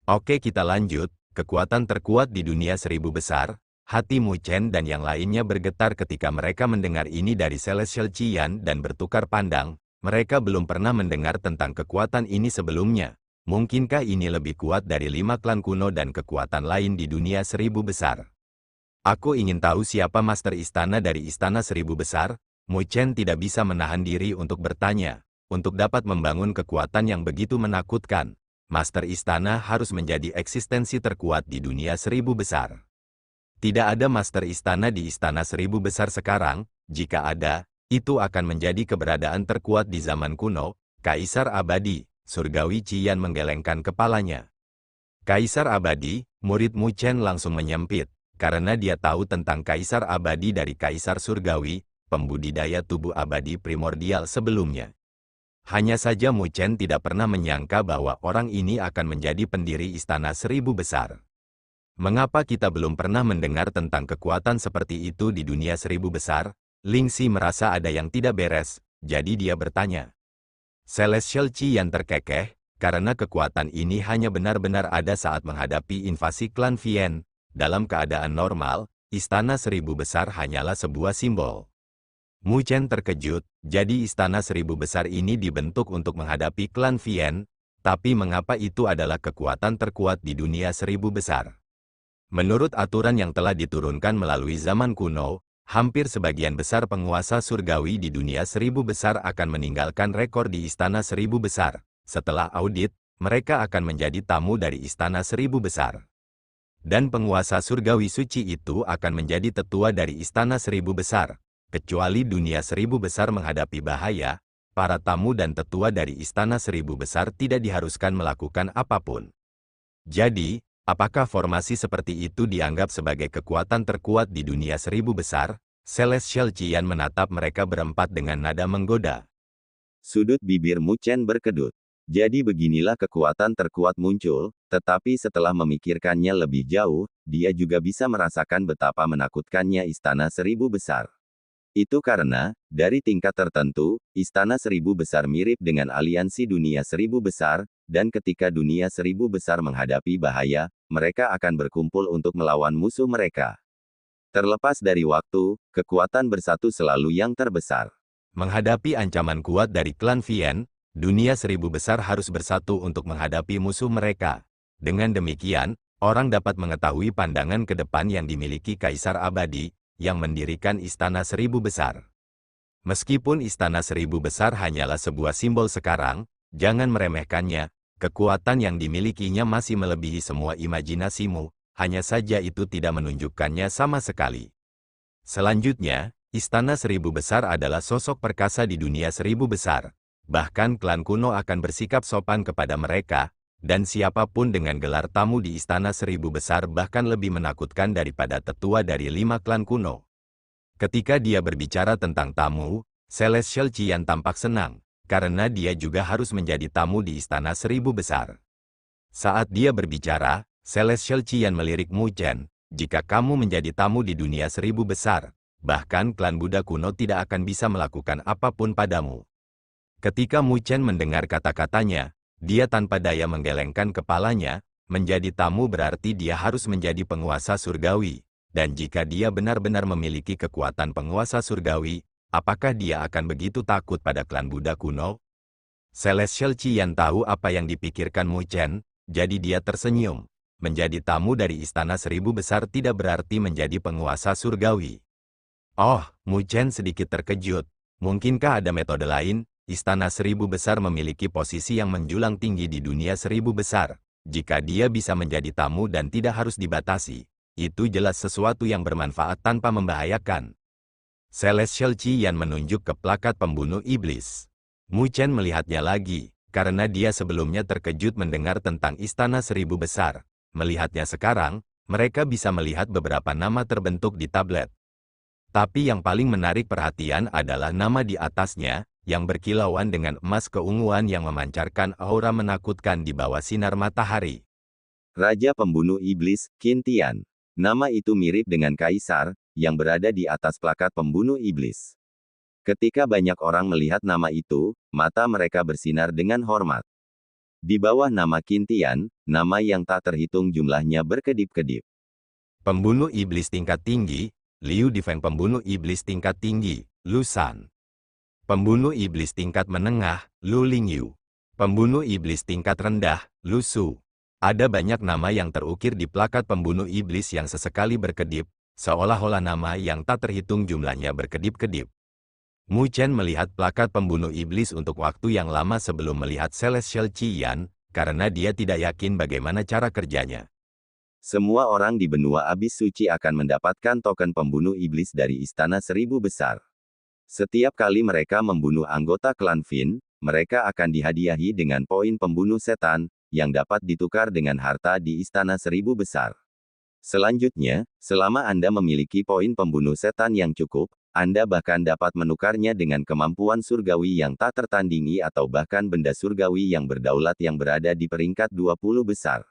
Oke, kita lanjut. Kekuatan terkuat di dunia seribu besar. Hati Mu Chen dan yang lainnya bergetar ketika mereka mendengar ini dari Celestial Qian dan bertukar pandang. Mereka belum pernah mendengar tentang kekuatan ini sebelumnya. Mungkinkah ini lebih kuat dari 5 klan kuno dan kekuatan lain di dunia seribu besar? Aku ingin tahu siapa Master Istana dari Istana Seribu Besar. Mu Chen tidak bisa menahan diri untuk bertanya. Untuk dapat membangun kekuatan yang begitu menakutkan, Master Istana harus menjadi eksistensi terkuat di dunia seribu besar. Tidak ada Master Istana di Istana Seribu Besar sekarang. Jika ada, itu akan menjadi keberadaan terkuat di zaman kuno. Kaisar Abadi, Surgawi Qian menggelengkan kepalanya. Kaisar Abadi, murid Mu Chen langsung menyempit, karena dia tahu tentang Kaisar Abadi dari Kaisar Surgawi, pembudidaya tubuh abadi primordial sebelumnya. Hanya saja Mu Chen tidak pernah menyangka bahwa orang ini akan menjadi pendiri Istana Seribu Besar. Mengapa kita belum pernah mendengar tentang kekuatan seperti itu di dunia seribu besar? Ling Xi merasa ada yang tidak beres, jadi dia bertanya. Celestial Qian terkekeh, karena kekuatan ini hanya benar-benar ada saat menghadapi invasi klan Vian. Dalam keadaan normal, Istana Seribu Besar hanyalah sebuah simbol. Mu Chen terkejut, jadi Istana Seribu Besar ini dibentuk untuk menghadapi klan Vian, tapi mengapa itu adalah kekuatan terkuat di dunia seribu besar? Menurut aturan yang telah diturunkan melalui zaman kuno, hampir sebagian besar penguasa surgawi di dunia seribu besar akan meninggalkan rekor di Istana Seribu Besar. Setelah audit, mereka akan menjadi tamu dari Istana Seribu Besar. Dan penguasa surgawi suci itu akan menjadi tetua dari Istana Seribu Besar. Kecuali dunia seribu besar menghadapi bahaya, para tamu dan tetua dari Istana Seribu Besar tidak diharuskan melakukan apapun. Jadi, apakah formasi seperti itu dianggap sebagai kekuatan terkuat di dunia seribu besar? Celestial Qian menatap mereka berempat dengan nada menggoda. Sudut bibir Mu Chen berkedut. Jadi beginilah kekuatan terkuat muncul, tetapi setelah memikirkannya lebih jauh, dia juga bisa merasakan betapa menakutkannya Istana Seribu Besar. Itu karena, dari tingkat tertentu, Istana Seribu Besar mirip dengan aliansi dunia seribu besar, dan ketika dunia seribu besar menghadapi bahaya, mereka akan berkumpul untuk melawan musuh mereka. Terlepas dari waktu, kekuatan bersatu selalu yang terbesar. Menghadapi ancaman kuat dari klan Vian, dunia seribu besar harus bersatu untuk menghadapi musuh mereka. Dengan demikian, orang dapat mengetahui pandangan ke depan yang dimiliki Kaisar Abadi, yang mendirikan Istana Seribu Besar. Meskipun Istana Seribu Besar hanyalah sebuah simbol sekarang, jangan meremehkannya. Kekuatan yang dimilikinya masih melebihi semua imajinasimu, hanya saja itu tidak menunjukkannya sama sekali. Selanjutnya, Istana Seribu Besar adalah sosok perkasa di dunia seribu besar. Bahkan klan kuno akan bersikap sopan kepada mereka, dan siapapun dengan gelar tamu di Istana Seribu Besar bahkan lebih menakutkan daripada tetua dari 5 klan kuno. Ketika dia berbicara tentang tamu, Celestial Qian tampak senang, karena dia juga harus menjadi tamu di Istana Seribu Besar. Saat dia berbicara, Celestial Qian melirik Mu Chen, jika kamu menjadi tamu di dunia seribu besar, bahkan klan Buddha kuno tidak akan bisa melakukan apapun padamu. Ketika Mu Chen mendengar kata-katanya, dia tanpa daya menggelengkan kepalanya. Menjadi tamu berarti dia harus menjadi penguasa surgawi, dan jika dia benar-benar memiliki kekuatan penguasa surgawi, apakah dia akan begitu takut pada klan Buddha kuno? Celestial Qian tahu apa yang dipikirkan Mu Chen, jadi dia tersenyum. Menjadi tamu dari Istana Seribu Besar tidak berarti menjadi penguasa surgawi. Oh, Mu Chen sedikit terkejut. Mungkinkah ada metode lain? Istana Seribu Besar memiliki posisi yang menjulang tinggi di dunia seribu besar. Jika dia bisa menjadi tamu dan tidak harus dibatasi, itu jelas sesuatu yang bermanfaat tanpa membahayakan. Celestial Qian menunjuk ke plakat pembunuh iblis. Mu Chen melihatnya lagi, karena dia sebelumnya terkejut mendengar tentang Istana Seribu Besar. Melihatnya sekarang, mereka bisa melihat beberapa nama terbentuk di tablet. Tapi yang paling menarik perhatian adalah nama di atasnya, yang berkilauan dengan emas keunguan yang memancarkan aura menakutkan di bawah sinar matahari. Raja Pembunuh Iblis, Qin Tian. Nama itu mirip dengan Kaisar, yang berada di atas plakat Pembunuh Iblis. Ketika banyak orang melihat nama itu, mata mereka bersinar dengan hormat. Di bawah nama Qintian, nama yang tak terhitung jumlahnya berkedip-kedip. Pembunuh iblis tingkat tinggi, Liu Difeng. Pembunuh iblis tingkat tinggi, Lu San. Pembunuh iblis tingkat menengah, Lu Lingyu. Pembunuh iblis tingkat rendah, Lu Su. Ada banyak nama yang terukir di plakat pembunuh iblis yang sesekali berkedip, seolah-olah nama yang tak terhitung jumlahnya berkedip-kedip. Mu Chen melihat plakat pembunuh iblis untuk waktu yang lama sebelum melihat Celestial Qian, karena dia tidak yakin bagaimana cara kerjanya. Semua orang di benua abis suci akan mendapatkan token pembunuh iblis dari Istana Seribu Besar. Setiap kali mereka membunuh anggota klan Fin, mereka akan dihadiahi dengan poin pembunuh setan, yang dapat ditukar dengan harta di Istana Seribu Besar. Selanjutnya, selama Anda memiliki poin pembunuh setan yang cukup, Anda bahkan dapat menukarnya dengan kemampuan surgawi yang tak tertandingi atau bahkan benda surgawi yang berdaulat yang berada di peringkat 20 besar.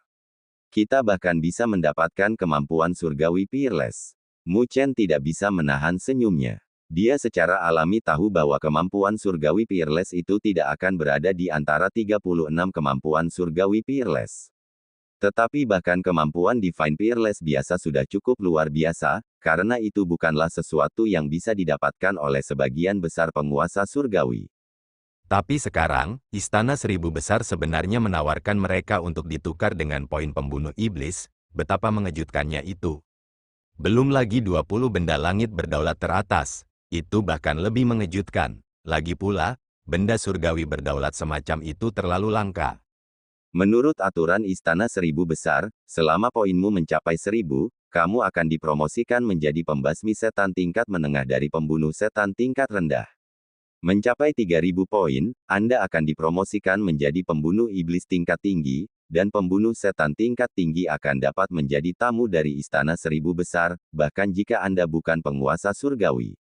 Kita bahkan bisa mendapatkan kemampuan surgawi peerless. Mu Chen tidak bisa menahan senyumnya. Dia secara alami tahu bahwa kemampuan surgawi peerless itu tidak akan berada di antara 36 kemampuan surgawi peerless. Tetapi bahkan kemampuan Divine Peerless biasa sudah cukup luar biasa, karena itu bukanlah sesuatu yang bisa didapatkan oleh sebagian besar penguasa surgawi. Tapi sekarang, Istana Seribu Besar sebenarnya menawarkan mereka untuk ditukar dengan poin pembunuh iblis, betapa mengejutkannya itu. Belum lagi 20 benda langit berdaulat teratas, itu bahkan lebih mengejutkan. Lagi pula, benda surgawi berdaulat semacam itu terlalu langka. Menurut aturan Istana Seribu Besar, selama poinmu mencapai 1000, kamu akan dipromosikan menjadi pembasmi setan tingkat menengah dari pembunuh setan tingkat rendah. Mencapai 3000 poin, Anda akan dipromosikan menjadi pembunuh iblis tingkat tinggi, dan pembunuh setan tingkat tinggi akan dapat menjadi tamu dari Istana Seribu Besar, bahkan jika Anda bukan penguasa surgawi.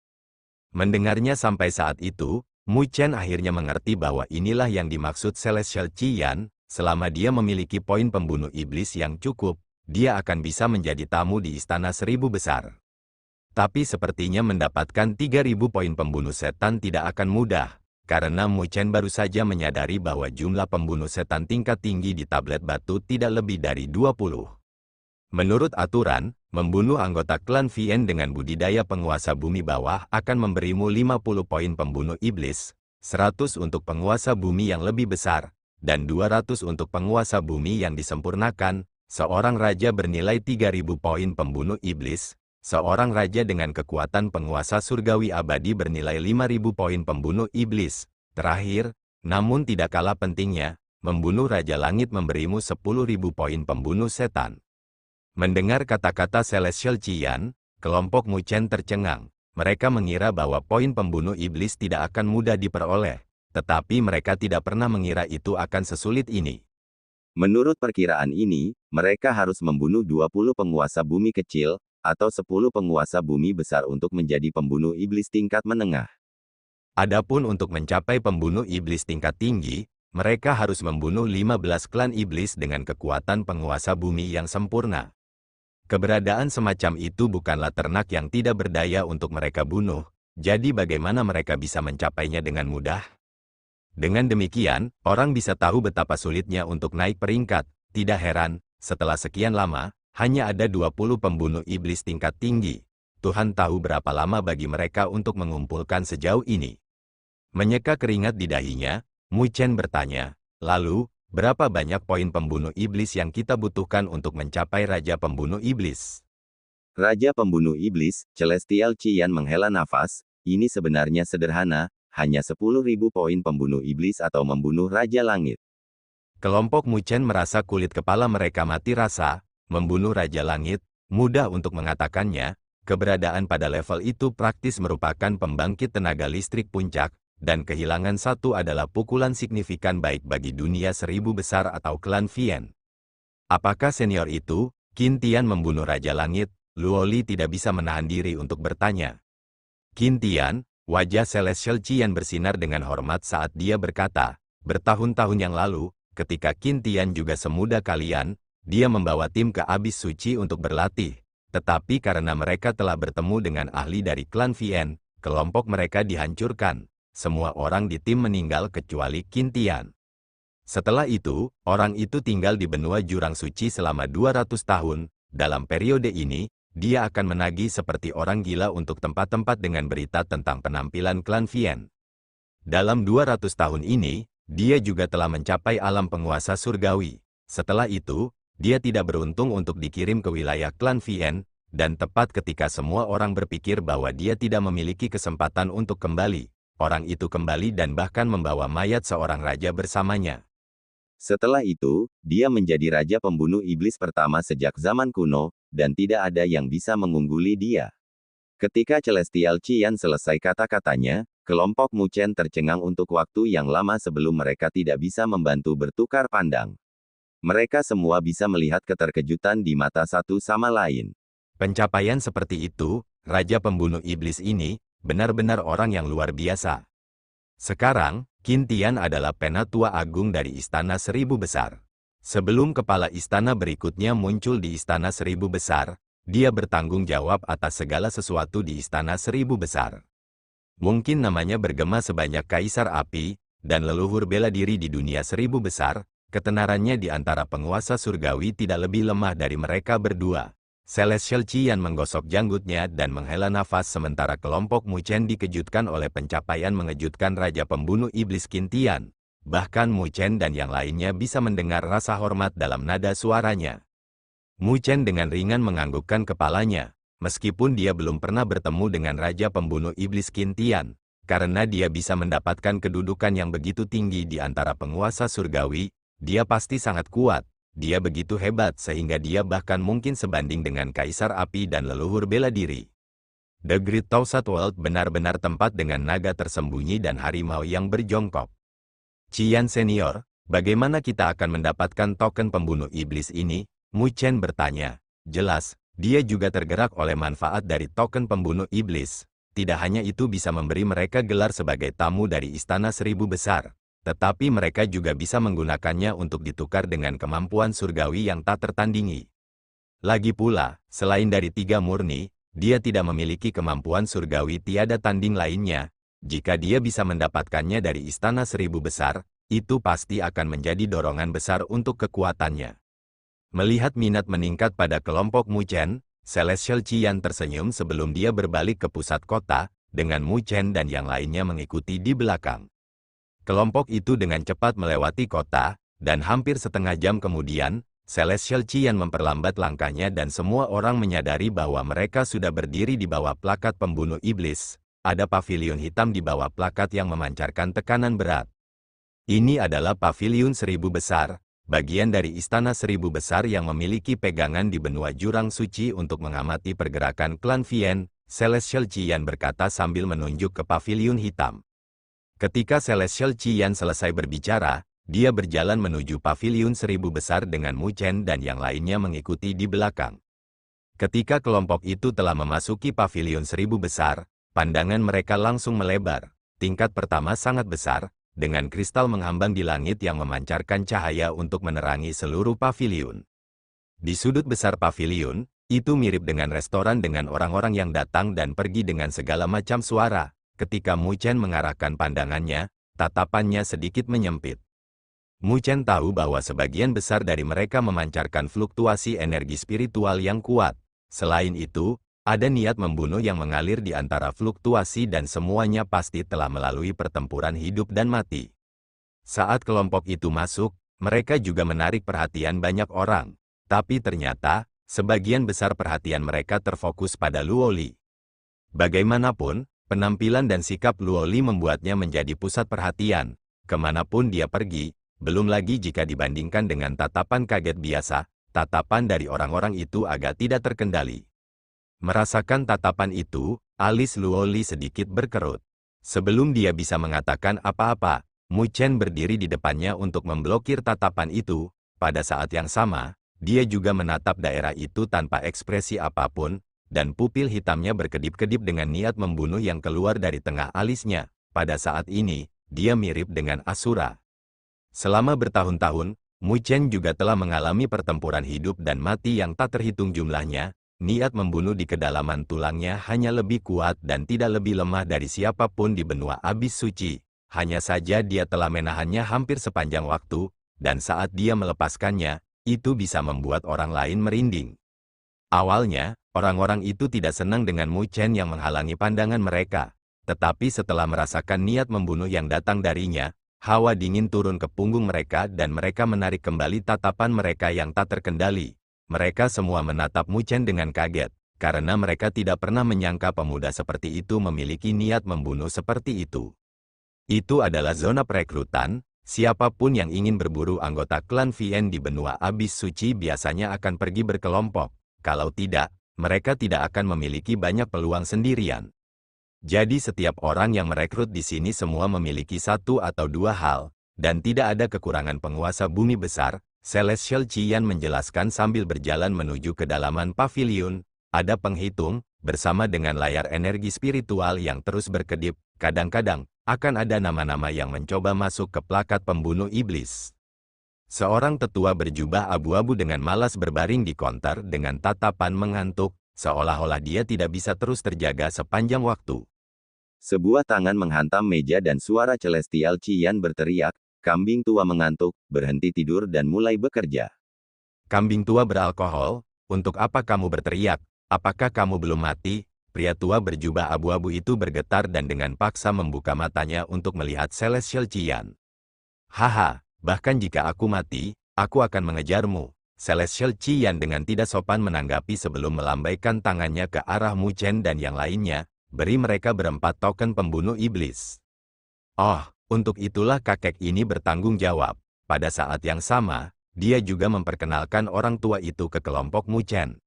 Mendengarnya sampai saat itu, Mu Chen akhirnya mengerti bahwa inilah yang dimaksud Celestial Qian. Selama dia memiliki poin pembunuh iblis yang cukup, dia akan bisa menjadi tamu di Istana Seribu Besar. Tapi sepertinya mendapatkan 3000 poin pembunuh setan tidak akan mudah, karena Mu Chen baru saja menyadari bahwa jumlah pembunuh setan tingkat tinggi di tablet batu tidak lebih dari 20. Menurut aturan, membunuh anggota klan Vien dengan budidaya penguasa bumi bawah akan memberimu 50 poin pembunuh iblis, 100 untuk penguasa bumi yang lebih besar, dan 200 untuk penguasa bumi yang disempurnakan. Seorang raja bernilai 3000 poin pembunuh iblis, seorang raja dengan kekuatan penguasa surgawi abadi bernilai 5000 poin pembunuh iblis. Terakhir, namun tidak kalah pentingnya, membunuh Raja Langit memberimu 10.000 poin pembunuh setan. Mendengar kata-kata Celestial Qian, kelompok Mu Chen tercengang. Mereka mengira bahwa poin pembunuh iblis tidak akan mudah diperoleh. Tetapi mereka tidak pernah mengira itu akan sesulit ini. Menurut perkiraan ini, mereka harus membunuh 20 penguasa bumi kecil, atau 10 penguasa bumi besar untuk menjadi pembunuh iblis tingkat menengah. Adapun untuk mencapai pembunuh iblis tingkat tinggi, mereka harus membunuh 15 klan iblis dengan kekuatan penguasa bumi yang sempurna. Keberadaan semacam itu bukanlah ternak yang tidak berdaya untuk mereka bunuh, jadi bagaimana mereka bisa mencapainya dengan mudah? Dengan demikian, orang bisa tahu betapa sulitnya untuk naik peringkat. Tidak heran, setelah sekian lama, hanya ada 20 pembunuh iblis tingkat tinggi. Tuhan tahu berapa lama bagi mereka untuk mengumpulkan sejauh ini. Menyeka keringat di dahinya, Mu Chen bertanya, lalu, berapa banyak poin pembunuh iblis yang kita butuhkan untuk mencapai Raja Pembunuh Iblis? Raja Pembunuh Iblis, Celestial Qian menghela nafas, ini sebenarnya sederhana, hanya 10.000 poin pembunuh iblis atau membunuh Raja Langit. Kelompok Mu Chen merasa kulit kepala mereka mati rasa. Membunuh Raja Langit, mudah untuk mengatakannya, keberadaan pada level itu praktis merupakan pembangkit tenaga listrik puncak, dan kehilangan satu adalah pukulan signifikan baik bagi dunia seribu besar atau klan Vien. Apakah senior itu, Qintian membunuh Raja Langit? Luoli tidak bisa menahan diri untuk bertanya. Qintian, wajah Celestial Qian bersinar dengan hormat saat dia berkata, bertahun-tahun yang lalu, ketika Qintian juga semuda kalian, dia membawa tim ke Abis Suci untuk berlatih. Tetapi karena mereka telah bertemu dengan ahli dari klan Vien, kelompok mereka dihancurkan. Semua orang di tim meninggal kecuali Qintian. Setelah itu, orang itu tinggal di benua jurang suci selama 200 tahun. Dalam periode ini, dia akan menagih seperti orang gila untuk tempat-tempat dengan berita tentang penampilan klan Vien. Dalam 200 tahun ini, dia juga telah mencapai alam penguasa surgawi. Setelah itu, dia tidak beruntung untuk dikirim ke wilayah klan Vien, dan tepat ketika semua orang berpikir bahwa dia tidak memiliki kesempatan untuk kembali, orang itu kembali dan bahkan membawa mayat seorang raja bersamanya. Setelah itu, dia menjadi raja pembunuh iblis pertama sejak zaman kuno, dan tidak ada yang bisa mengungguli dia. Ketika Celestial Qian selesai kata-katanya, kelompok Mu Chen tercengang untuk waktu yang lama sebelum mereka tidak bisa membantu bertukar pandang. Mereka semua bisa melihat keterkejutan di mata satu sama lain. Pencapaian seperti itu, raja pembunuh iblis ini, benar-benar orang yang luar biasa. Sekarang, Qin Tian adalah penatua agung dari Istana Seribu Besar. Sebelum kepala istana berikutnya muncul di Istana Seribu Besar, dia bertanggung jawab atas segala sesuatu di Istana Seribu Besar. Mungkin namanya bergema sebanyak Kaisar Api, dan leluhur bela diri di dunia Seribu Besar, ketenarannya di antara penguasa surgawi tidak lebih lemah dari mereka berdua. Celestial Qian menggosok janggutnya dan menghela nafas sementara kelompok Mu Chen dikejutkan oleh pencapaian mengejutkan Raja Pembunuh Iblis Qin Tian. Bahkan Mu Chen dan yang lainnya bisa mendengar rasa hormat dalam nada suaranya. Mu Chen dengan ringan menganggukkan kepalanya, meskipun dia belum pernah bertemu dengan Raja Pembunuh Iblis Qin Tian, karena dia bisa mendapatkan kedudukan yang begitu tinggi di antara penguasa surgawi, dia pasti sangat kuat. Dia begitu hebat sehingga dia bahkan mungkin sebanding dengan Kaisar Api dan leluhur bela diri. The Great Thousand World benar-benar tempat dengan naga tersembunyi dan harimau yang berjongkok. Qian Senior, bagaimana kita akan mendapatkan token pembunuh iblis ini? Mu Chen bertanya. Jelas, dia juga tergerak oleh manfaat dari token pembunuh iblis. Tidak hanya itu bisa memberi mereka gelar sebagai tamu dari Istana Seribu Besar, tetapi mereka juga bisa menggunakannya untuk ditukar dengan kemampuan surgawi yang tak tertandingi. Lagi pula, selain dari tiga murni, dia tidak memiliki kemampuan surgawi tiada tanding lainnya. Jika dia bisa mendapatkannya dari Istana Seribu Besar, itu pasti akan menjadi dorongan besar untuk kekuatannya. Melihat minat meningkat pada kelompok Mu Chen, Celestial Qian tersenyum sebelum dia berbalik ke pusat kota, dengan Mu Chen dan yang lainnya mengikuti di belakang. Kelompok itu dengan cepat melewati kota, dan hampir setengah jam kemudian, Celestial Qian memperlambat langkahnya dan semua orang menyadari bahwa mereka sudah berdiri di bawah plakat pembunuh iblis. Ada pavilion hitam di bawah plakat yang memancarkan tekanan berat. Ini adalah pavilion Seribu Besar, bagian dari Istana Seribu Besar yang memiliki pegangan di benua jurang suci untuk mengamati pergerakan klan Vien, Celestial Qian berkata sambil menunjuk ke pavilion hitam. Ketika Celestial Qian selesai berbicara, dia berjalan menuju pavilion Seribu Besar dengan Mu Chen dan yang lainnya mengikuti di belakang. Ketika kelompok itu telah memasuki pavilion Seribu Besar, pandangan mereka langsung melebar. Tingkat pertama sangat besar, dengan kristal menghambang di langit yang memancarkan cahaya untuk menerangi seluruh pavilion. Di sudut besar pavilion, itu mirip dengan restoran dengan orang-orang yang datang dan pergi dengan segala macam suara. Ketika Mu Chen mengarahkan pandangannya, tatapannya sedikit menyempit. Mu Chen tahu bahwa sebagian besar dari mereka memancarkan fluktuasi energi spiritual yang kuat. Selain itu, ada niat membunuh yang mengalir di antara fluktuasi dan semuanya pasti telah melalui pertempuran hidup dan mati. Saat kelompok itu masuk, mereka juga menarik perhatian banyak orang. Tapi ternyata, sebagian besar perhatian mereka terfokus pada Luo Li. Bagaimanapun, penampilan dan sikap Luo Li membuatnya menjadi pusat perhatian, kemanapun dia pergi, belum lagi jika dibandingkan dengan tatapan kaget biasa, tatapan dari orang-orang itu agak tidak terkendali. Merasakan tatapan itu, alis Luo Li sedikit berkerut. Sebelum dia bisa mengatakan apa-apa, Mu Chen berdiri di depannya untuk memblokir tatapan itu. Pada saat yang sama, dia juga menatap daerah itu tanpa ekspresi apapun, dan pupil hitamnya berkedip-kedip dengan niat membunuh yang keluar dari tengah alisnya. Pada saat ini, dia mirip dengan Asura. Selama bertahun-tahun, Mu Chen juga telah mengalami pertempuran hidup dan mati yang tak terhitung jumlahnya. Niat membunuh di kedalaman tulangnya hanya lebih kuat dan tidak lebih lemah dari siapapun di benua abis suci. Hanya saja dia telah menahannya hampir sepanjang waktu, dan saat dia melepaskannya, itu bisa membuat orang lain merinding. Awalnya, orang-orang itu tidak senang dengan Mu Chen yang menghalangi pandangan mereka, tetapi setelah merasakan niat membunuh yang datang darinya, hawa dingin turun ke punggung mereka dan mereka menarik kembali tatapan mereka yang tak terkendali. Mereka semua menatap Mu Chen dengan kaget, karena mereka tidak pernah menyangka pemuda seperti itu memiliki niat membunuh seperti itu. Itu adalah zona perekrutan, siapapun yang ingin berburu anggota klan Vien di benua Abis Suci biasanya akan pergi berkelompok, kalau tidak, mereka tidak akan memiliki banyak peluang sendirian. Jadi setiap orang yang merekrut di sini semua memiliki satu atau dua hal, dan tidak ada kekurangan penguasa bumi besar. Celestial Qian menjelaskan sambil berjalan menuju kedalaman pavilion. Ada penghitung, bersama dengan layar energi spiritual yang terus berkedip. Kadang-kadang, akan ada nama-nama yang mencoba masuk ke plakat pembunuh iblis. Seorang tetua berjubah abu-abu dengan malas berbaring di konter dengan tatapan mengantuk, seolah-olah dia tidak bisa terus terjaga sepanjang waktu. Sebuah tangan menghantam meja dan suara Celestial Qian berteriak, "Kambing tua mengantuk, berhenti tidur dan mulai bekerja." Kambing tua beralkohol, untuk apa kamu berteriak? Apakah kamu belum mati? Pria tua berjubah abu-abu itu bergetar dan dengan paksa membuka matanya untuk melihat Celestial Qian. Haha, bahkan jika aku mati, aku akan mengejarmu. Celestial Qian dengan tidak sopan menanggapi sebelum melambaikan tangannya ke arah Mu Chen dan yang lainnya, beri mereka berempat token pembunuh iblis. Oh, untuk itulah kakek ini bertanggung jawab. Pada saat yang sama, dia juga memperkenalkan orang tua itu ke kelompok Mu Chen.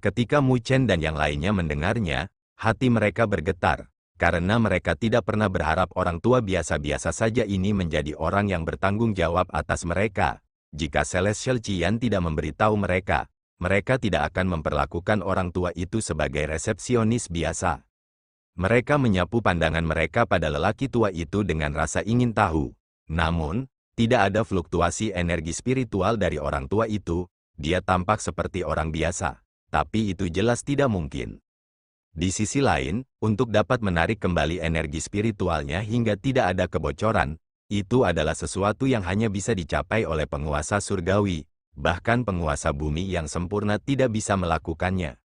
Ketika Mu Chen dan yang lainnya mendengarnya, hati mereka bergetar, karena mereka tidak pernah berharap orang tua biasa-biasa saja ini menjadi orang yang bertanggung jawab atas mereka. Jika Celestial Qian tidak memberitahu mereka, mereka tidak akan memperlakukan orang tua itu sebagai resepsionis biasa. Mereka menyapu pandangan mereka pada lelaki tua itu dengan rasa ingin tahu. Namun, tidak ada fluktuasi energi spiritual dari orang tua itu. Dia tampak seperti orang biasa, tapi itu jelas tidak mungkin. Di sisi lain, untuk dapat menarik kembali energi spiritualnya hingga tidak ada kebocoran, itu adalah sesuatu yang hanya bisa dicapai oleh penguasa surgawi. Bahkan penguasa bumi yang sempurna tidak bisa melakukannya.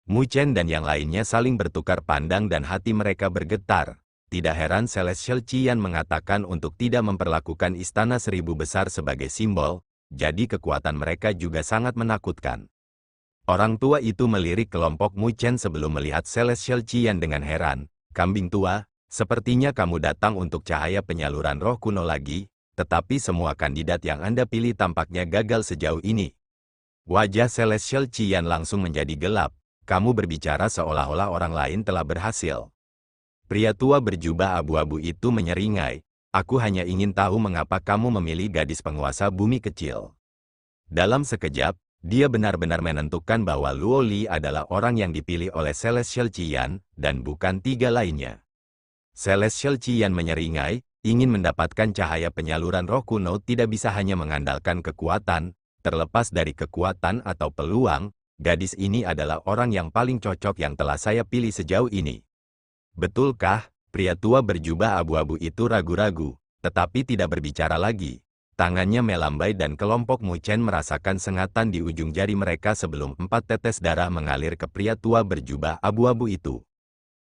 Mu Chen dan yang lainnya saling bertukar pandang dan hati mereka bergetar. Tidak heran Celestial Qian mengatakan untuk tidak memperlakukan Istana Seribu Besar sebagai simbol, jadi kekuatan mereka juga sangat menakutkan. Orang tua itu melirik kelompok Mu Chen sebelum melihat Celestial Qian dengan heran. Kambing tua, sepertinya kamu datang untuk cahaya penyaluran roh kuno lagi, tetapi semua kandidat yang Anda pilih tampaknya gagal sejauh ini. Wajah Celestial Qian langsung menjadi gelap. Kamu berbicara seolah-olah orang lain telah berhasil. Pria tua berjubah abu-abu itu menyeringai. Aku hanya ingin tahu mengapa kamu memilih gadis penguasa bumi kecil. Dalam sekejap, dia benar-benar menentukan bahwa Luo Li adalah orang yang dipilih oleh Celestial Qian, dan bukan tiga lainnya. Celestial Qian menyeringai, ingin mendapatkan cahaya penyaluran roh kuno tidak bisa hanya mengandalkan kekuatan, terlepas dari kekuatan atau peluang. Gadis ini adalah orang yang paling cocok yang telah saya pilih sejauh ini. Betulkah? Pria tua berjubah abu-abu itu ragu-ragu, tetapi tidak berbicara lagi. Tangannya melambai dan kelompok Mu Chen merasakan sengatan di ujung jari mereka sebelum 4 tetes darah mengalir ke pria tua berjubah abu-abu itu.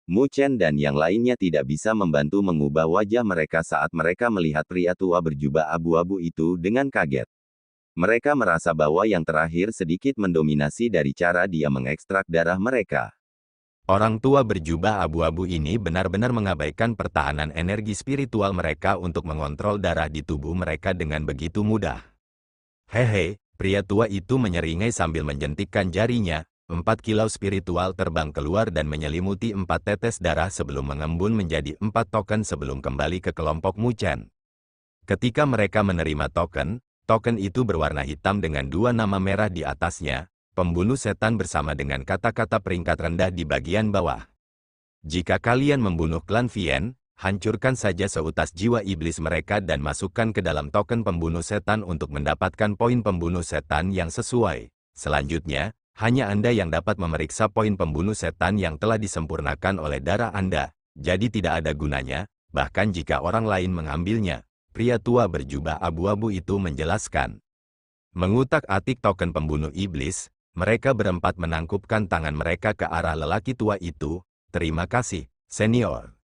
Mu Chen dan yang lainnya tidak bisa membantu mengubah wajah mereka saat mereka melihat pria tua berjubah abu-abu itu dengan kaget. Mereka merasa bahwa yang terakhir sedikit mendominasi dari cara dia mengekstrak darah mereka. Orang tua berjubah abu-abu ini benar-benar mengabaikan pertahanan energi spiritual mereka untuk mengontrol darah di tubuh mereka dengan begitu mudah. Hehe, pria tua itu menyeringai sambil menjentikkan jarinya. 4 kilau spiritual terbang keluar dan menyelimuti 4 tetes darah sebelum mengembun menjadi 4 token sebelum kembali ke kelompok Mu Chen. Ketika mereka menerima token itu berwarna hitam dengan 2 nama merah di atasnya, pembunuh setan bersama dengan kata-kata peringkat rendah di bagian bawah. Jika kalian membunuh klan Vien, hancurkan saja seutas jiwa iblis mereka dan masukkan ke dalam token pembunuh setan untuk mendapatkan poin pembunuh setan yang sesuai. Selanjutnya, hanya Anda yang dapat memeriksa poin pembunuh setan yang telah disempurnakan oleh darah Anda, jadi tidak ada gunanya, bahkan jika orang lain mengambilnya. pria tua berjubah abu-abu itu menjelaskan. Mengutak-atik token pembunuh iblis, mereka berempat menangkupkan tangan mereka ke arah lelaki tua itu. Terima kasih, senior.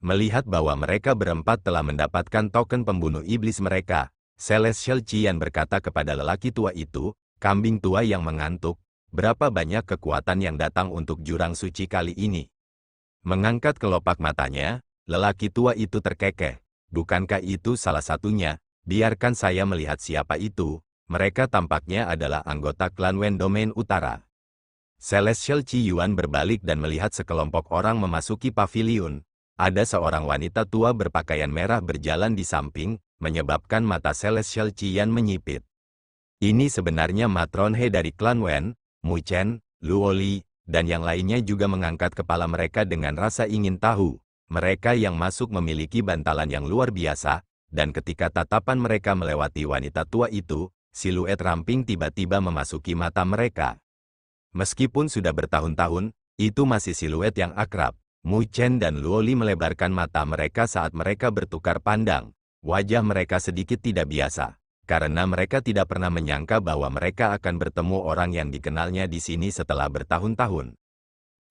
Melihat bahwa mereka berempat telah mendapatkan token pembunuh iblis mereka, Celestial Qian berkata kepada lelaki tua itu, kambing tua yang mengantuk, berapa banyak kekuatan yang datang untuk jurang suci kali ini? Mengangkat kelopak matanya, lelaki tua itu terkekeh. Bukankah itu salah satunya? Biarkan saya melihat siapa itu. Mereka tampaknya adalah anggota klan Wen Domain Utara. Celestial Qi Yuan berbalik dan melihat sekelompok orang memasuki paviliun. Ada seorang wanita tua berpakaian merah berjalan di samping, menyebabkan mata Celestial Qi Yuan menyipit. Ini sebenarnya Matron He dari klan Wen, Mu Chen, Luo Li, dan yang lainnya juga mengangkat kepala mereka dengan rasa ingin tahu. Mereka yang masuk memiliki bantalan yang luar biasa, dan ketika tatapan mereka melewati wanita tua itu, siluet ramping tiba-tiba memasuki mata mereka. Meskipun sudah bertahun-tahun, itu masih siluet yang akrab. Mu Chen dan Luo Li melebarkan mata mereka saat mereka bertukar pandang. Wajah mereka sedikit tidak biasa, karena mereka tidak pernah menyangka bahwa mereka akan bertemu orang yang dikenalnya di sini setelah bertahun-tahun.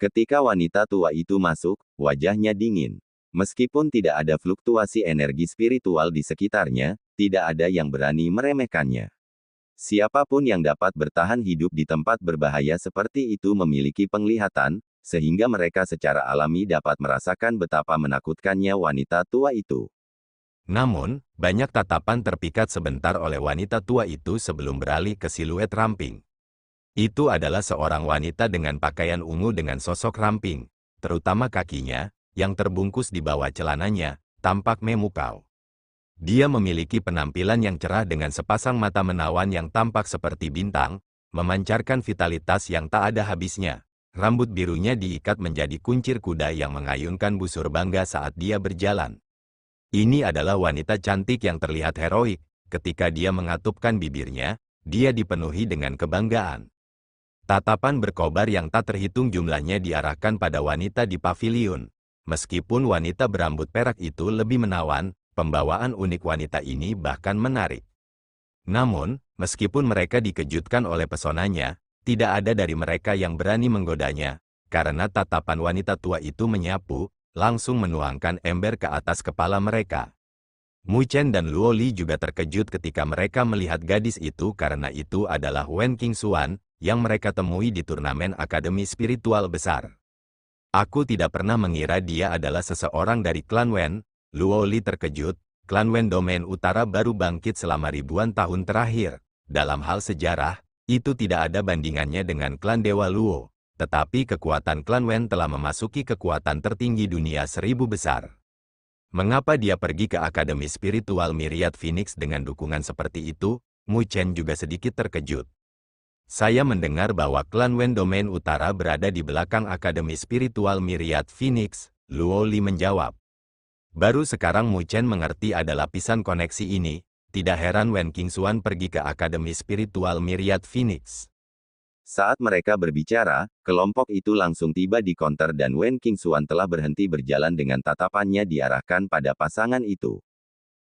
Ketika wanita tua itu masuk, wajahnya dingin. Meskipun tidak ada fluktuasi energi spiritual di sekitarnya, tidak ada yang berani meremehkannya. Siapapun yang dapat bertahan hidup di tempat berbahaya seperti itu memiliki penglihatan, sehingga mereka secara alami dapat merasakan betapa menakutkannya wanita tua itu. Namun, banyak tatapan terpikat sebentar oleh wanita tua itu sebelum beralih ke siluet ramping. Itu adalah seorang wanita dengan pakaian ungu dengan sosok ramping, terutama kakinya, yang terbungkus di bawah celananya, tampak memukau. Dia memiliki penampilan yang cerah dengan sepasang mata menawan yang tampak seperti bintang, memancarkan vitalitas yang tak ada habisnya. Rambut birunya diikat menjadi kuncir kuda yang mengayunkan busur bangga saat dia berjalan. Ini adalah wanita cantik yang terlihat heroik. Ketika dia mengatupkan bibirnya, dia dipenuhi dengan kebanggaan. Tatapan berkobar yang tak terhitung jumlahnya diarahkan pada wanita di paviliun. Meskipun wanita berambut perak itu lebih menawan, pembawaan unik wanita ini bahkan menarik. Namun, meskipun mereka dikejutkan oleh pesonanya, tidak ada dari mereka yang berani menggodanya, karena tatapan wanita tua itu menyapu, langsung menuangkan ember ke atas kepala mereka. Mu Chen dan Luo Li juga terkejut ketika mereka melihat gadis itu karena itu adalah Wen Qingxuan, yang mereka temui di turnamen Akademi Spiritual Besar. Aku tidak pernah mengira dia adalah seseorang dari klan Wen. Luo Li terkejut, klan Wen Domain Utara baru bangkit selama ribuan tahun terakhir. Dalam hal sejarah, itu tidak ada bandingannya dengan klan Dewa Luo. Tetapi kekuatan klan Wen telah memasuki kekuatan tertinggi dunia 1000 besar. Mengapa dia pergi ke Akademi Spiritual Myriad Phoenix dengan dukungan seperti itu? Mu Chen juga sedikit terkejut. Saya mendengar bahwa klan Wen Domain Utara berada di belakang Akademi Spiritual Myriad Phoenix, Luo Li menjawab. Baru sekarang Mu Chen mengerti ada lapisan koneksi ini, tidak heran Wen Qingxuan pergi ke Akademi Spiritual Myriad Phoenix. Saat mereka berbicara, kelompok itu langsung tiba di konter dan Wen Qingxuan telah berhenti berjalan dengan tatapannya diarahkan pada pasangan itu.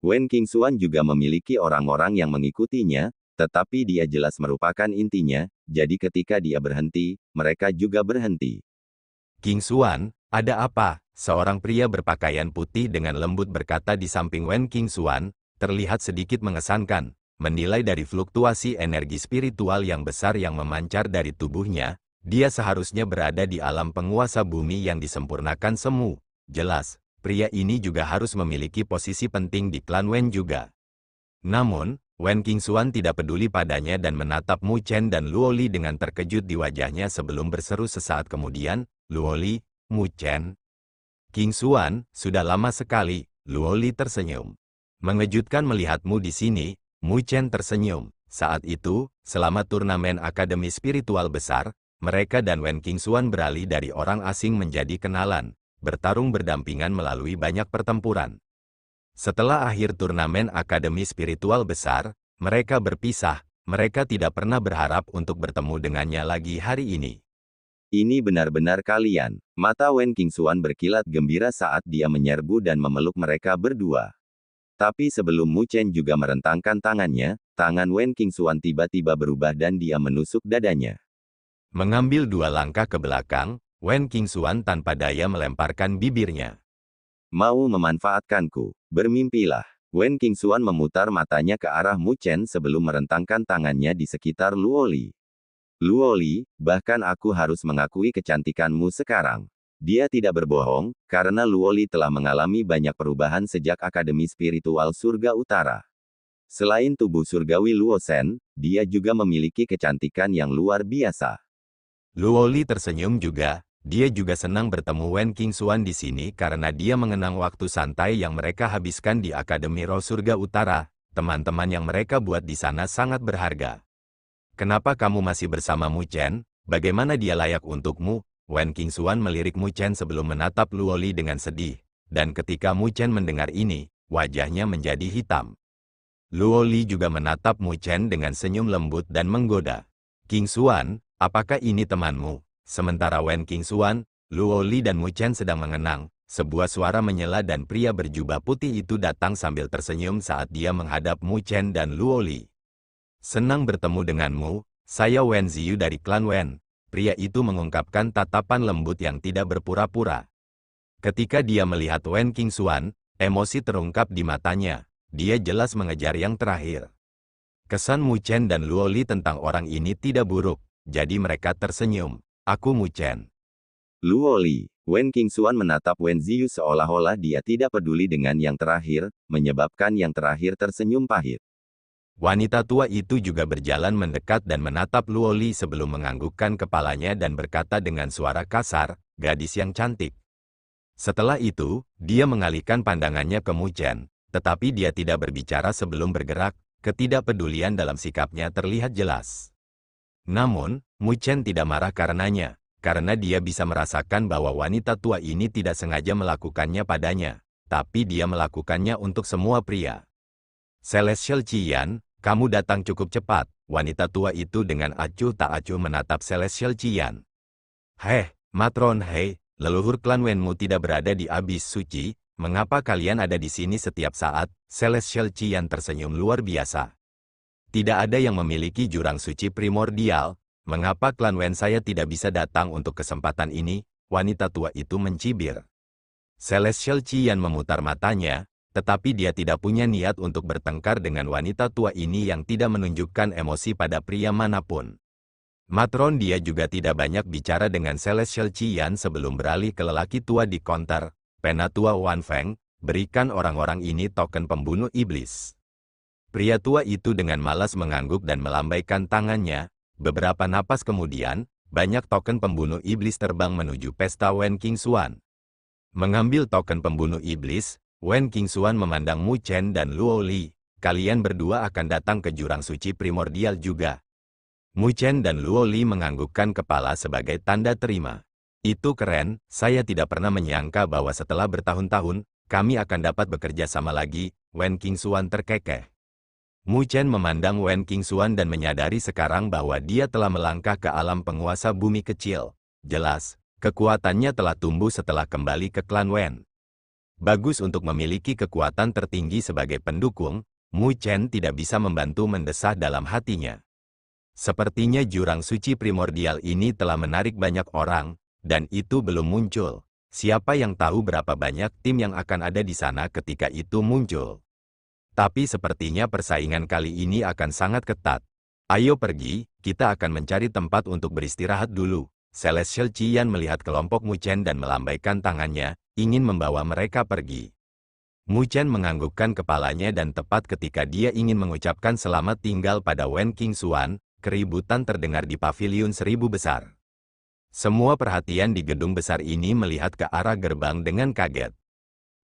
Wen Qingxuan juga memiliki orang-orang yang mengikutinya, tetapi dia jelas merupakan intinya, jadi ketika dia berhenti, mereka juga berhenti. Qingxuan, ada apa? Seorang pria berpakaian putih dengan lembut berkata di samping Wen Qingxuan, terlihat sedikit mengesankan. Menilai dari fluktuasi energi spiritual yang besar yang memancar dari tubuhnya, dia seharusnya berada di alam penguasa bumi yang disempurnakan semu. Jelas, pria ini juga harus memiliki posisi penting di klan Wen juga. Namun, Wen Qingxuan tidak peduli padanya dan menatap Mu Chen dan Luo Li dengan terkejut di wajahnya sebelum berseru sesaat kemudian, Luo Li, Mu Chen. Qingxuan, sudah lama sekali, Luo Li tersenyum. Mengejutkan melihatmu di sini, Mu Chen tersenyum. Saat itu, selama turnamen Akademi Spiritual Besar, mereka dan Wen Qingxuan beralih dari orang asing menjadi kenalan, bertarung berdampingan melalui banyak pertempuran. Setelah akhir turnamen Akademi Spiritual Besar, mereka berpisah. Mereka tidak pernah berharap untuk bertemu dengannya lagi hari ini. Ini benar-benar kalian. Mata Wen Qingxuan berkilat gembira saat dia menyerbu dan memeluk mereka berdua. Tapi sebelum Mu Chen juga merentangkan tangannya, tangan Wen Qingxuan tiba-tiba berubah dan dia menusuk dadanya. Mengambil 2 langkah ke belakang, Wen Qingxuan tanpa daya melemparkan bibirnya. Mau memanfaatkanku, bermimpilah. Wen Qingxuan memutar matanya ke arah Mu Chen sebelum merentangkan tangannya di sekitar Luoli. Luoli, bahkan aku harus mengakui kecantikanmu sekarang. Dia tidak berbohong, karena Luoli telah mengalami banyak perubahan sejak Akademi Spiritual Surga Utara. Selain tubuh surgawi Luosen, dia juga memiliki kecantikan yang luar biasa. Luoli tersenyum juga, dia juga senang bertemu Wen Qingxuan di sini karena dia mengenang waktu santai yang mereka habiskan di Akademi Roh Surga Utara. Teman-teman yang mereka buat di sana sangat berharga. Kenapa kamu masih bersama Mu Chen? Bagaimana dia layak untukmu? Wen Qingxuan melirik Mu Chen sebelum menatap Luoli dengan sedih, dan ketika Mu Chen mendengar ini, wajahnya menjadi hitam. Luoli juga menatap Mu Chen dengan senyum lembut dan menggoda. Qingxuan, apakah ini temanmu? Sementara Wen Qingxuan, Luoli dan Mu Chen sedang mengenang, sebuah suara menyela dan pria berjubah putih itu datang sambil tersenyum saat dia menghadap Mu Chen dan Luoli. Senang bertemu denganmu, saya Wen Ziyu dari klan Wen. Pria itu mengungkapkan tatapan lembut yang tidak berpura-pura. Ketika dia melihat Wen Qingxuan, emosi terungkap di matanya. Dia jelas mengejar yang terakhir. Kesan Mu Chen dan Luoli tentang orang ini tidak buruk, jadi mereka tersenyum. Aku Mu Chen. Luoli, Wen Qingxuan menatap Wen Ziyu seolah-olah dia tidak peduli dengan yang terakhir, menyebabkan yang terakhir tersenyum pahit. Wanita tua itu juga berjalan mendekat dan menatap Luoli sebelum menganggukkan kepalanya dan berkata dengan suara kasar, gadis yang cantik. Setelah itu, dia mengalihkan pandangannya ke Mu Chen, tetapi dia tidak berbicara sebelum bergerak, ketidakpedulian dalam sikapnya terlihat jelas. Namun, Mu Chen tidak marah karenanya, karena dia bisa merasakan bahwa wanita tua ini tidak sengaja melakukannya padanya, tapi dia melakukannya untuk semua pria. Celestial Qian, kamu datang cukup cepat, wanita tua itu dengan acuh tak acuh menatap Celestial Qian. Heh, Matron Hei, leluhur klan Wenmu tidak berada di abis suci, mengapa kalian ada di sini setiap saat? Celestial Qian tersenyum luar biasa. Tidak ada yang memiliki jurang suci primordial, mengapa klan Wen saya tidak bisa datang untuk kesempatan ini? Wanita tua itu mencibir. Celestial Qian memutar matanya, tetapi dia tidak punya niat untuk bertengkar dengan wanita tua ini yang tidak menunjukkan emosi pada pria manapun. Matron dia juga tidak banyak bicara dengan Celestial Qian sebelum beralih ke lelaki tua di konter. Penatua Wan Feng, berikan orang-orang ini token pembunuh iblis. Pria tua itu dengan malas mengangguk dan melambaikan tangannya. Beberapa napas kemudian, banyak token pembunuh iblis terbang menuju pesta Wen Qingxuan. Mengambil token pembunuh iblis, Wen Qingxuan memandang Mu Chen dan Luoli. Kalian berdua akan datang ke jurang suci primordial juga. Mu Chen dan Luoli menganggukkan kepala sebagai tanda terima. Itu keren, saya tidak pernah menyangka bahwa setelah bertahun-tahun, kami akan dapat bekerja sama lagi, Wen Qingxuan terkekeh. Mu Chen memandang Wen Qingxuan dan menyadari sekarang bahwa dia telah melangkah ke alam penguasa bumi kecil. Jelas, kekuatannya telah tumbuh setelah kembali ke klan Wen. Bagus untuk memiliki kekuatan tertinggi sebagai pendukung, Mu Chen tidak bisa membantu mendesah dalam hatinya. Sepertinya jurang suci primordial ini telah menarik banyak orang, dan itu belum muncul. Siapa yang tahu berapa banyak tim yang akan ada di sana ketika itu muncul. Tapi sepertinya persaingan kali ini akan sangat ketat. Ayo pergi, kita akan mencari tempat untuk beristirahat dulu. Celestial Qian melihat kelompok Mu Chen dan melambaikan tangannya, ingin membawa mereka pergi. Mu Chen menganggukkan kepalanya dan tepat ketika dia ingin mengucapkan selamat tinggal pada Wen Qingxuan, keributan terdengar di paviliun 1000 besar. Semua perhatian di gedung besar ini melihat ke arah gerbang dengan kaget.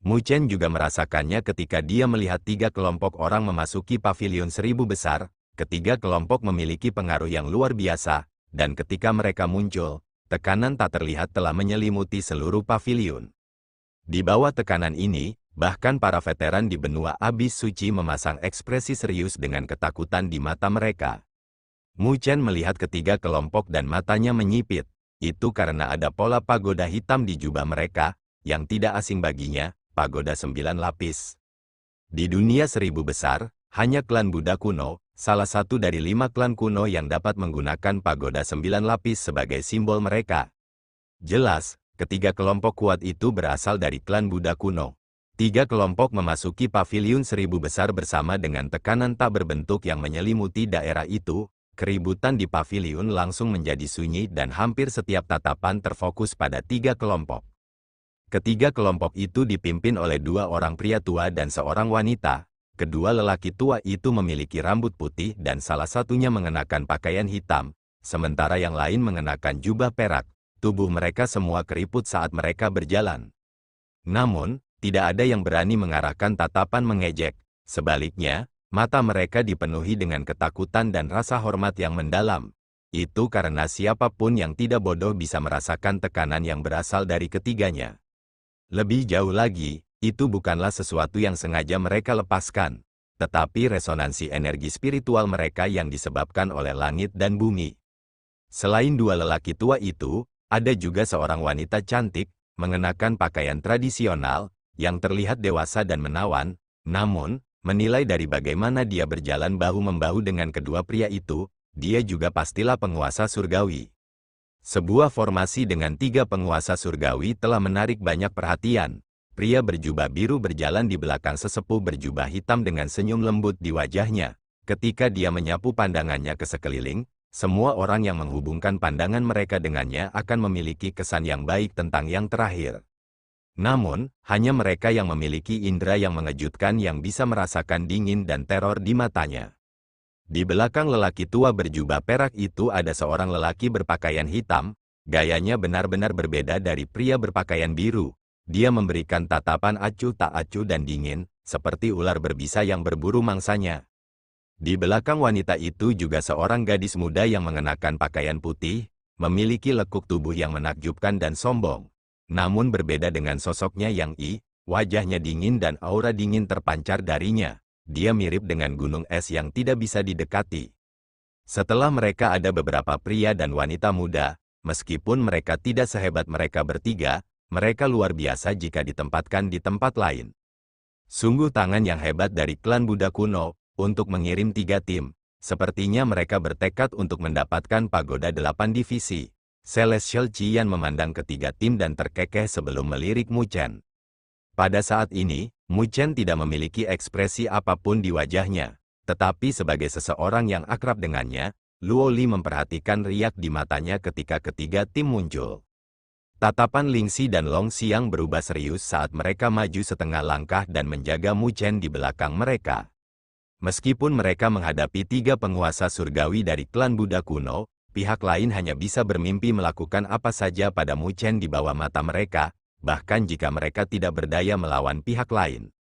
Mu Chen juga merasakannya ketika dia melihat 3 kelompok orang memasuki paviliun 1000 besar, ketiga kelompok memiliki pengaruh yang luar biasa, dan ketika mereka muncul, tekanan tak terlihat telah menyelimuti seluruh paviliun. Di bawah tekanan ini, bahkan para veteran di benua abis suci memasang ekspresi serius dengan ketakutan di mata mereka. Mu Chen melihat ketiga kelompok dan matanya menyipit. Itu karena ada pola pagoda hitam di jubah mereka, yang tidak asing baginya, pagoda 9 lapis. Di dunia seribu besar, hanya klan Buddha kuno, salah satu dari 5 klan kuno yang dapat menggunakan pagoda 9 lapis sebagai simbol mereka. Jelas, ketiga kelompok kuat itu berasal dari klan Buddha kuno. 3 kelompok memasuki paviliun seribu besar bersama dengan tekanan tak berbentuk yang menyelimuti daerah itu. Keributan di paviliun langsung menjadi sunyi dan hampir setiap tatapan terfokus pada 3 kelompok. Ketiga kelompok itu dipimpin oleh 2 orang pria tua dan seorang wanita. Kedua lelaki tua itu memiliki rambut putih dan salah satunya mengenakan pakaian hitam, sementara yang lain mengenakan jubah perak. Tubuh mereka semua keriput saat mereka berjalan. Namun, tidak ada yang berani mengarahkan tatapan mengejek. Sebaliknya, mata mereka dipenuhi dengan ketakutan dan rasa hormat yang mendalam. Itu karena siapapun yang tidak bodoh bisa merasakan tekanan yang berasal dari ketiganya. Lebih jauh lagi, itu bukanlah sesuatu yang sengaja mereka lepaskan, tetapi resonansi energi spiritual mereka yang disebabkan oleh langit dan bumi. Selain 2 lelaki tua itu, ada juga seorang wanita cantik, mengenakan pakaian tradisional, yang terlihat dewasa dan menawan, namun, menilai dari bagaimana dia berjalan bahu-membahu dengan kedua pria itu, dia juga pastilah penguasa surgawi. Sebuah formasi dengan 3 penguasa surgawi telah menarik banyak perhatian. Pria berjubah biru berjalan di belakang sesepuh berjubah hitam dengan senyum lembut di wajahnya. Ketika dia menyapu pandangannya ke sekeliling, semua orang yang menghubungkan pandangan mereka dengannya akan memiliki kesan yang baik tentang yang terakhir. Namun, hanya mereka yang memiliki indera yang mengejutkan yang bisa merasakan dingin dan teror di matanya. Di belakang lelaki tua berjubah perak itu ada seorang lelaki berpakaian hitam, gayanya benar-benar berbeda dari pria berpakaian biru. Dia memberikan tatapan acuh tak acuh dan dingin, seperti ular berbisa yang berburu mangsanya. Di belakang wanita itu juga seorang gadis muda yang mengenakan pakaian putih, memiliki lekuk tubuh yang menakjubkan dan sombong. Namun berbeda dengan sosoknya yang wajahnya dingin dan aura dingin terpancar darinya. Dia mirip dengan gunung es yang tidak bisa didekati. Setelah mereka ada beberapa pria dan wanita muda, meskipun mereka tidak sehebat mereka bertiga, mereka luar biasa jika ditempatkan di tempat lain. Sungguh tangan yang hebat dari klan Buddha kuno, untuk mengirim 3 tim. Sepertinya mereka bertekad untuk mendapatkan pagoda 8 divisi. Celestial Qian memandang ketiga tim dan terkekeh sebelum melirik Mu Chen. Pada saat ini, Mu Chen tidak memiliki ekspresi apapun di wajahnya. Tetapi sebagai seseorang yang akrab dengannya, Luo Li memperhatikan riak di matanya ketika ketiga tim muncul. Tatapan Ling Xi dan Long Xiang berubah serius saat mereka maju setengah langkah dan menjaga Mu Chen di belakang mereka. Meskipun mereka menghadapi 3 penguasa surgawi dari klan Buddha kuno, pihak lain hanya bisa bermimpi melakukan apa saja pada Mu Chen di bawah mata mereka, bahkan jika mereka tidak berdaya melawan pihak lain.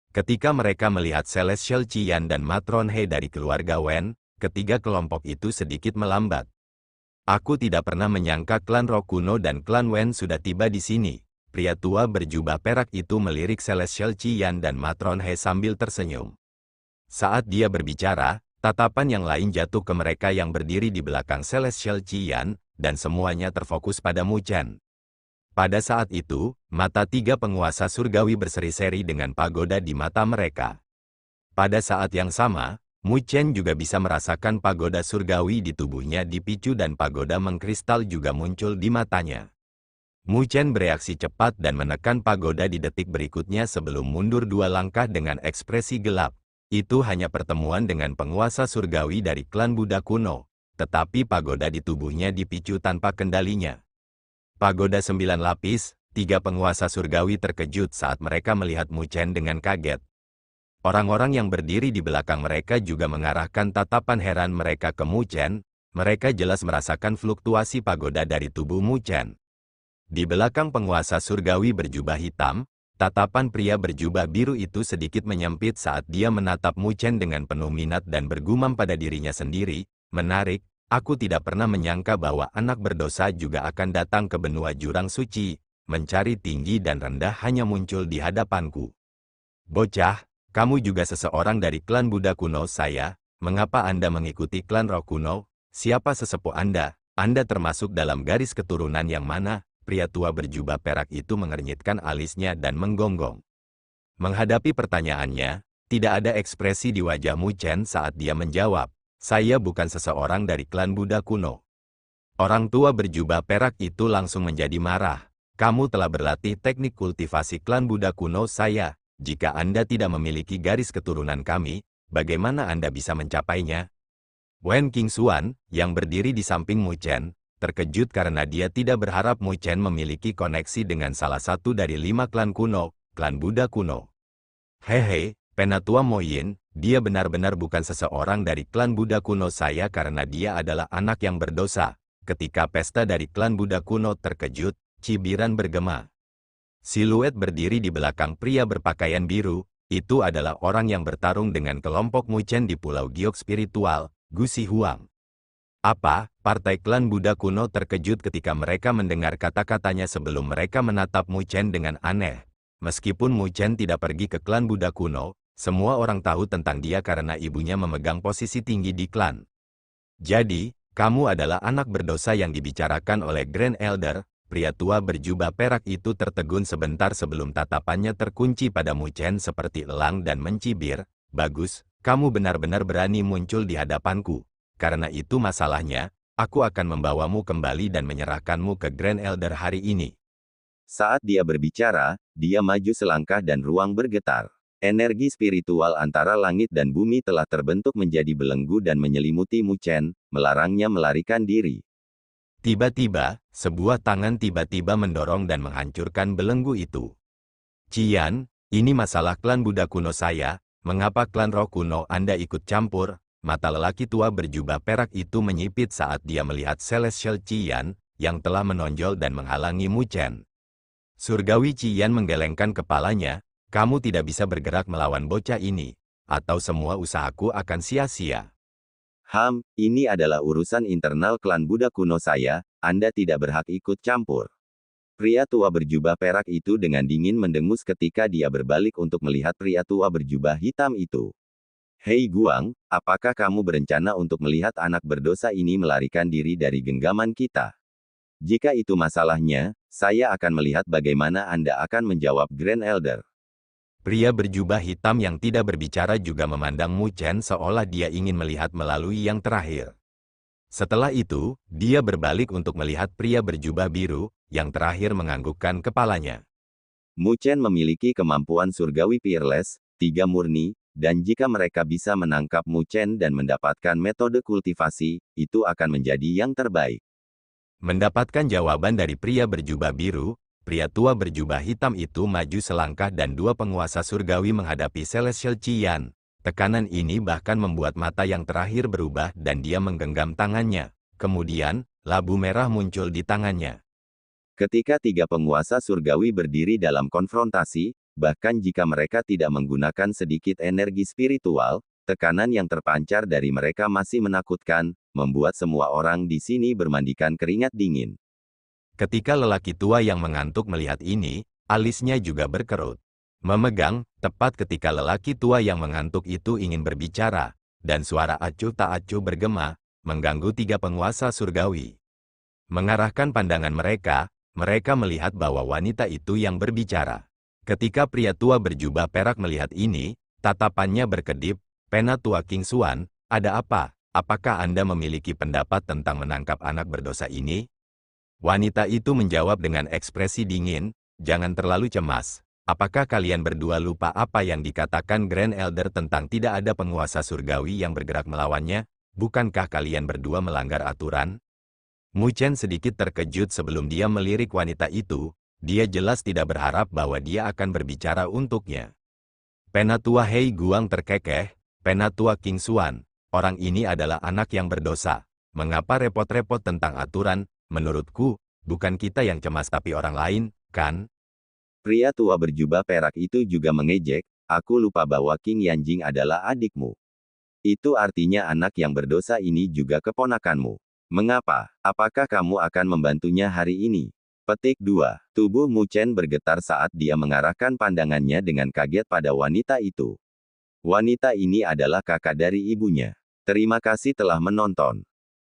Ketika mereka melihat Celestial Qian dan Matron He dari keluarga Wen, ketiga kelompok itu sedikit melambat. Aku tidak pernah menyangka klan Roh kuno dan klan Wen sudah tiba di sini. Pria tua berjubah perak itu melirik Celestial Qian dan Matron He sambil tersenyum. Saat dia berbicara, tatapan yang lain jatuh ke mereka yang berdiri di belakang Celestial Qian, dan semuanya terfokus pada Mu Chen. Pada saat itu, mata 3 penguasa surgawi berseri-seri dengan pagoda di mata mereka. Pada saat yang sama, Mu Chen juga bisa merasakan pagoda surgawi di tubuhnya dipicu dan pagoda mengkristal juga muncul di matanya. Mu Chen bereaksi cepat dan menekan pagoda di detik berikutnya sebelum mundur 2 langkah dengan ekspresi gelap. Itu hanya pertemuan dengan penguasa surgawi dari klan Buddha kuno, tetapi pagoda di tubuhnya dipicu tanpa kendalinya. Pagoda 9 lapis, 3 penguasa surgawi terkejut saat mereka melihat Mu Chen dengan kaget. Orang-orang yang berdiri di belakang mereka juga mengarahkan tatapan heran mereka ke Mu Chen. Mereka jelas merasakan fluktuasi pagoda dari tubuh Mu Chen. Di belakang penguasa surgawi berjubah hitam, tatapan pria berjubah biru itu sedikit menyempit saat dia menatap Mu Chen dengan penuh minat dan bergumam pada dirinya sendiri, menarik, aku tidak pernah menyangka bahwa anak berdosa juga akan datang ke benua jurang suci, mencari tinggi dan rendah hanya muncul di hadapanku. Bocah, kamu juga seseorang dari klan Buddha kuno saya, mengapa Anda mengikuti klan Roh kuno? Siapa sesepuh Anda? Anda termasuk dalam garis keturunan yang mana? Pria tua berjubah perak itu mengernyitkan alisnya dan menggonggong. Menghadapi pertanyaannya, Tidak ada ekspresi di wajah Mu Chen saat dia menjawab, "Saya bukan seseorang dari klan Buddha kuno." Orang tua berjubah perak itu langsung menjadi marah. "Kamu telah berlatih teknik kultivasi klan Buddha kuno saya. Jika Anda tidak memiliki garis keturunan kami, bagaimana Anda bisa mencapainya?" Wen Qingxuan, yang berdiri di samping Mu Chen, terkejut karena dia tidak berharap Mu Chen memiliki koneksi dengan salah satu dari 5 klan kuno, klan Buddha kuno. "Hehe, Penatua Mo Yin, dia benar-benar bukan seseorang dari klan Buddha kuno saya karena dia adalah anak yang berdosa." Ketika pesta dari klan Buddha kuno terkejut, cibiran bergema. Siluet berdiri di belakang pria berpakaian biru, itu adalah orang yang bertarung dengan kelompok Mu Chen di Pulau Giok Spiritual, Gu Huang. Apa? Partai klan Buddha kuno terkejut ketika mereka mendengar kata-katanya sebelum mereka menatap Mu Chen dengan aneh. Meskipun Mu Chen tidak pergi ke klan Buddha kuno, semua orang tahu tentang dia karena ibunya memegang posisi tinggi di klan. "Jadi, kamu adalah anak berdosa yang dibicarakan oleh Grand Elder." Pria tua berjubah perak itu tertegun sebentar sebelum tatapannya terkunci pada Mu Chen seperti elang dan mencibir. "Bagus, kamu benar-benar berani muncul di hadapanku. Karena itu masalahnya, aku akan membawamu kembali dan menyerahkanmu ke Grand Elder hari ini." Saat dia berbicara, dia maju selangkah dan ruang bergetar. Energi spiritual antara langit dan bumi telah terbentuk menjadi belenggu dan menyelimuti Mu Chen, melarangnya melarikan diri. Tiba-tiba, sebuah tangan tiba-tiba mendorong dan menghancurkan belenggu itu. "Qian, ini masalah klan Buddha kuno saya, mengapa klan roh kuno Anda ikut campur?" Mata lelaki tua berjubah perak itu menyipit saat dia melihat Celestial Qian, yang telah menonjol dan menghalangi Mu Chen. Surgawi Qian menggelengkan kepalanya, "Kamu tidak bisa bergerak melawan bocah ini, atau semua usahaku akan sia-sia." Ini adalah urusan internal klan Buddha kuno saya, Anda tidak berhak ikut campur." Pria tua berjubah perak itu dengan dingin mendengus ketika dia berbalik untuk melihat pria tua berjubah hitam itu. "Hei Guang, apakah kamu berencana untuk melihat anak berdosa ini melarikan diri dari genggaman kita? Jika itu masalahnya, saya akan melihat bagaimana Anda akan menjawab Grand Elder." Pria berjubah hitam yang tidak berbicara juga memandang Mu Chen seolah dia ingin melihat melalui yang terakhir. Setelah itu, dia berbalik untuk melihat pria berjubah biru, yang terakhir menganggukkan kepalanya. Mu Chen memiliki kemampuan surgawi fearless, 3 murni, dan jika mereka bisa menangkap Mu Chen dan mendapatkan metode kultivasi, itu akan menjadi yang terbaik. Mendapatkan jawaban dari pria berjubah biru, pria tua berjubah hitam itu maju selangkah dan 2 penguasa surgawi menghadapi Celestial Qian. Tekanan ini bahkan membuat mata yang terakhir berubah dan dia menggenggam tangannya. Kemudian, labu merah muncul di tangannya. Ketika 3 penguasa surgawi berdiri dalam konfrontasi, bahkan jika mereka tidak menggunakan sedikit energi spiritual, tekanan yang terpancar dari mereka masih menakutkan, membuat semua orang di sini bermandikan keringat dingin. Ketika lelaki tua yang mengantuk melihat ini, alisnya juga berkerut. Memegang, tepat ketika lelaki tua yang mengantuk itu ingin berbicara, dan suara acuh tak acuh bergema, mengganggu 3 penguasa surgawi. Mengarahkan pandangan mereka melihat bahwa wanita itu yang berbicara. Ketika pria tua berjubah perak melihat ini, tatapannya berkedip. "Penatua Qingxuan, ada apa? Apakah Anda memiliki pendapat tentang menangkap anak berdosa ini?" Wanita itu menjawab dengan ekspresi dingin, "Jangan terlalu cemas. Apakah kalian berdua lupa apa yang dikatakan Grand Elder tentang tidak ada penguasa surgawi yang bergerak melawannya? Bukankah kalian berdua melanggar aturan?" Mu Chen sedikit terkejut sebelum dia melirik wanita itu, dia jelas tidak berharap bahwa dia akan berbicara untuknya. Penatua Hei Guang terkekeh, "Penatua Qingxuan, orang ini adalah anak yang berdosa. Mengapa repot-repot tentang aturan? Menurutku, bukan kita yang cemas tapi orang lain, kan?" Pria tua berjubah perak itu juga mengejek, "Aku lupa bahwa King Yanjing adalah adikmu. Itu artinya anak yang berdosa ini juga keponakanmu. Mengapa? Apakah kamu akan membantunya hari ini?" Petik 2. Tubuh Mu Chen bergetar saat dia mengarahkan pandangannya dengan kaget pada wanita itu. Wanita ini adalah kakak dari ibunya. Terima kasih telah menonton.